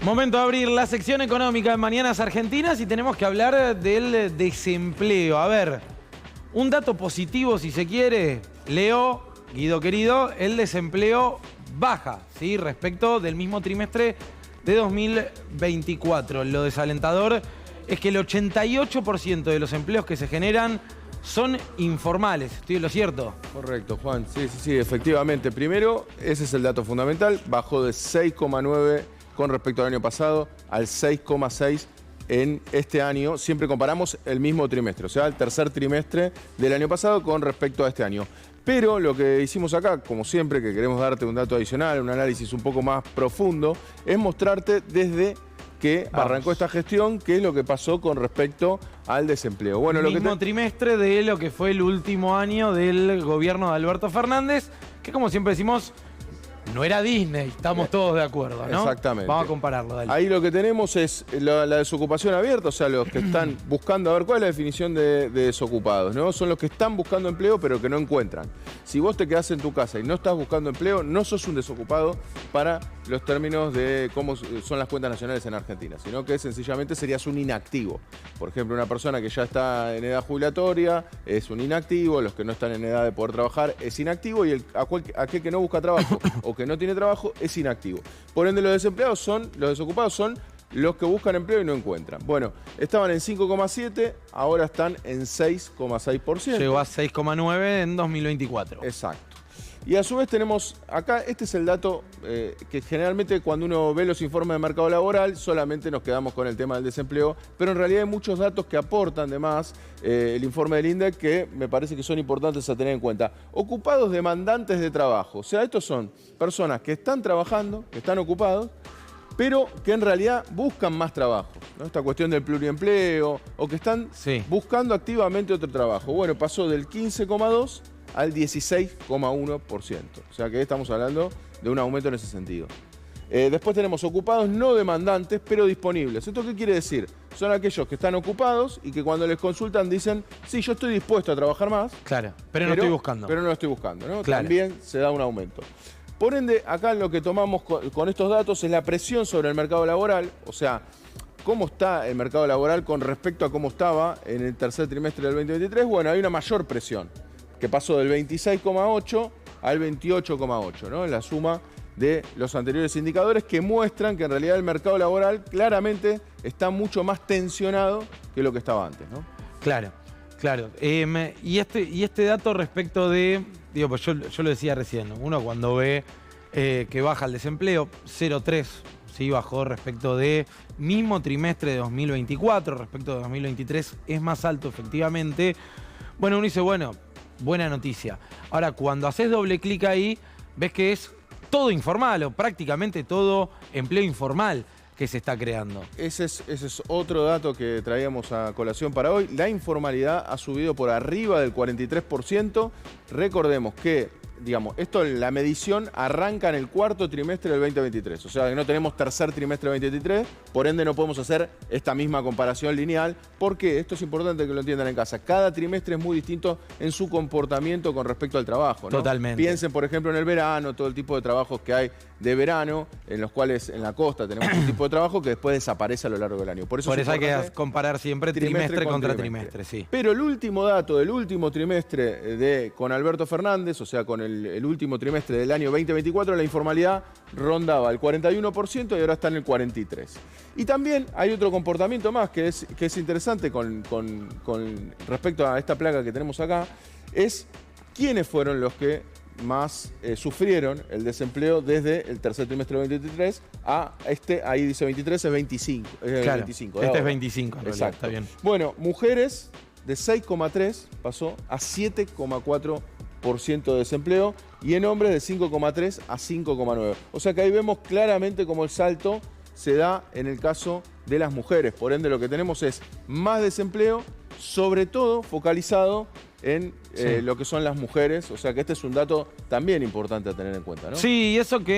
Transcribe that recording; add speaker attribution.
Speaker 1: Momento de abrir la sección económica en Mañanas Argentinas y tenemos que hablar del desempleo. A ver, un dato positivo si se quiere. Leo, Guido querido, el desempleo baja, ¿sí? Respecto del mismo trimestre de 2024. Lo desalentador es que el 88% de los empleos que se generan son informales. ¿Estoy en lo cierto?
Speaker 2: Correcto, Juan. Sí, efectivamente. Primero, ese es el dato fundamental. Bajó de 6,9 con respecto al año pasado al 6,6 en este año. Siempre comparamos el mismo trimestre, o sea, el tercer trimestre del año pasado con respecto a este año. Pero lo que hicimos acá, como siempre, que queremos darte un dato adicional, un análisis un poco más profundo, es mostrarte desde que arrancó esta gestión, qué es lo que pasó con respecto al desempleo. Bueno,
Speaker 1: el mismo trimestre de lo que fue el último año del gobierno de Alberto Fernández, que como siempre decimos, no era Disney, estamos todos de acuerdo, ¿no?
Speaker 2: Exactamente.
Speaker 1: Vamos a compararlo, dale.
Speaker 2: Ahí lo que tenemos es la desocupación abierta, o sea, los que están buscando, a ver, ¿cuál es la definición de desocupados? ¿No? Son los que están buscando empleo pero que no encuentran. Si vos te quedás en tu casa y no estás buscando empleo, no sos un desocupado para los términos de cómo son las cuentas nacionales en Argentina, sino que sencillamente serías un inactivo. Por ejemplo, una persona que ya está en edad jubilatoria es un inactivo, los que no están en edad de poder trabajar es inactivo y aquel que no busca trabajo o que no tiene trabajo es inactivo. Por ende, los desocupados son los que buscan empleo y no encuentran. Bueno, estaban en 5,7, ahora están en 6,6%.
Speaker 1: Llegó a 6,9 en 2024.
Speaker 2: Exacto. Y a su vez tenemos acá, este es el dato que generalmente cuando uno ve los informes de mercado laboral solamente nos quedamos con el tema del desempleo, pero en realidad hay muchos datos que aportan además el informe del INDEC que me parece que son importantes a tener en cuenta. Ocupados demandantes de trabajo, o sea, estos son personas que están trabajando, que están ocupados, pero que en realidad buscan más trabajo, ¿no? Esta cuestión del pluriempleo o que están buscando activamente otro trabajo. Bueno, pasó del 15,2 al 16,1%. O sea que estamos hablando de un aumento en ese sentido. Después tenemos ocupados no demandantes, pero disponibles. ¿Esto qué quiere decir? Son aquellos que están ocupados y que cuando les consultan dicen, sí, yo estoy dispuesto a trabajar más.
Speaker 1: Claro, pero no estoy buscando.
Speaker 2: Pero no lo estoy buscando, ¿no?
Speaker 1: Claro.
Speaker 2: También se da un aumento. Por ende, acá lo que tomamos con estos datos es la presión sobre el mercado laboral, o sea, cómo está el mercado laboral con respecto a cómo estaba en el tercer trimestre del 2023. Bueno, hay una mayor presión, que pasó del 26,8 al 28,8, ¿no? En la suma de los anteriores indicadores que muestran que en realidad el mercado laboral claramente está mucho más tensionado que lo que estaba antes, ¿no?
Speaker 1: Claro, claro. Y este dato respecto de, digo, pues yo lo decía recién, ¿no? Uno cuando ve que baja el desempleo, 0,3, sí, bajó respecto de mismo trimestre de 2024, respecto de 2023 es más alto efectivamente. Bueno, uno dice, bueno, buena noticia. Ahora, cuando haces doble clic ahí, ves que es todo informal o prácticamente todo empleo informal que se está creando. Ese
Speaker 2: es otro dato que traíamos a colación para hoy. La informalidad ha subido por arriba del 43%. Recordemos que, digamos, la medición arranca en el cuarto trimestre del 2023. O sea, que no tenemos tercer trimestre del 2023, por ende no podemos hacer esta misma comparación lineal, porque esto es importante que lo entiendan en casa. Cada trimestre es muy distinto en su comportamiento con respecto al trabajo, ¿no?
Speaker 1: Totalmente.
Speaker 2: Piensen, por ejemplo, en el verano, todo el tipo de trabajos que hay de verano, en los cuales en la costa tenemos un tipo de trabajo que después desaparece a lo largo del año. Por eso
Speaker 1: hay que comparar siempre trimestre contra trimestre, sí.
Speaker 2: Pero el último dato del último trimestre con Alberto Fernández, o sea, con el último trimestre del año 2024, la informalidad rondaba el 41% y ahora está en el 43%. Y también hay otro comportamiento más que es interesante con respecto a esta plaga que tenemos acá, es quiénes fueron los que más sufrieron el desempleo desde el tercer trimestre de 2023 a ahí dice 23, es 25.
Speaker 1: Claro,
Speaker 2: 25
Speaker 1: este es 25,
Speaker 2: exacto.
Speaker 1: Está bien.
Speaker 2: Bueno, mujeres de 6,3 pasó a 7,4% de desempleo y en hombres de 5,3 a 5,9. O sea que ahí vemos claramente cómo el salto se da en el caso de las mujeres. Por ende, lo que tenemos es más desempleo, sobre todo focalizado en lo que son las mujeres. O sea que este es un dato también importante a tener en cuenta, ¿no?
Speaker 1: Sí, y eso que